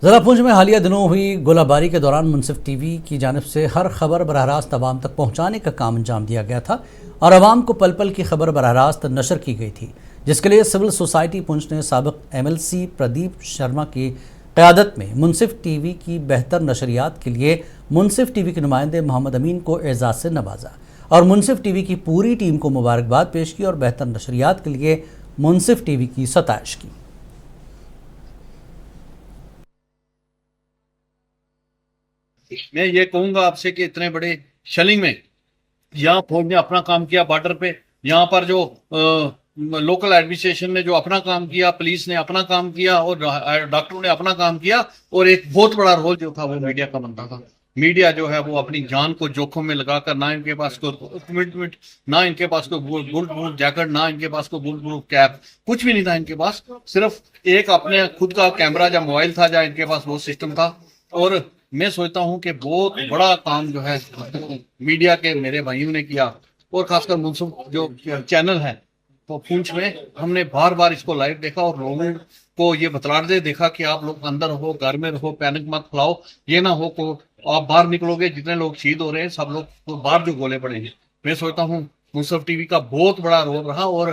ज़िला पुंछ में हालिया दिनों हुई गोलाबारी के दौरान मुनसिफ टीवी की जानिब से हर खबर बराह रास्त आवाम तक पहुँचाने का काम अंजाम दिया गया था और आवाम को पल पल की खबर बराह रास्त नशर की गई थी, जिसके लिए सिविल सोसाइटी पुंछ ने साबिक MLC प्रदीप शर्मा की क़यादत में मुनसिफ टीवी की बेहतर नशरियात के लिए मुनसिफ टीवी के नुमाइंदे मोहम्मद अमीन को एजाज़ से नवाजा और मुनसिफ टीवी की पूरी टीम को मुबारकबाद पेश की और बेहतर नशरियात के लिए मुनसिफ टीवी की सताइश की। मैं ये कहूंगा आपसे कि इतने बड़े शलिंग में यहाँ फौज ने अपना काम किया, बॉर्डर पे यहाँ पर जो लोकल एडमिनिस्ट्रेशन ने जो अपना काम किया, पुलिस ने अपना काम किया और डॉक्टरों ने अपना काम किया। और एक बहुत बड़ा रोल जो था वो मीडिया का बनता था। मीडिया जो है वो अपनी जान को जोखिम में लगाकर, ना इनके पास कोई इक्विपमेंट, ना इनके पास कोई बुलेट प्रूफ जैकेट, ना इनके पास कोई बुलेट प्रूफ कैप, कुछ भी नहीं था इनके पास। सिर्फ एक अपने खुद का कैमरा या मोबाइल था, या इनके पास वो सिस्टम था। और मैं सोचता हूं कि बहुत बड़ा काम जो है मीडिया के मेरे भाइयों ने किया। और खासकर मुनसिफ जो चैनल है तो पुंछ में हमने बार बार इसको लाइव देखा और लोगों को ये बतलाते देखा कि आप लोग अंदर रहो, घर में रहो, पैनिक मत फैलाओ। ये ना हो को आप बाहर निकलोगे, जितने लोग शहीद हो रहे हैं सब लोग तो बाहर जो गोले पड़े हैं। मैं सोचता हूँ मुनसिफ टीवी का बहुत बड़ा रोल रहा। और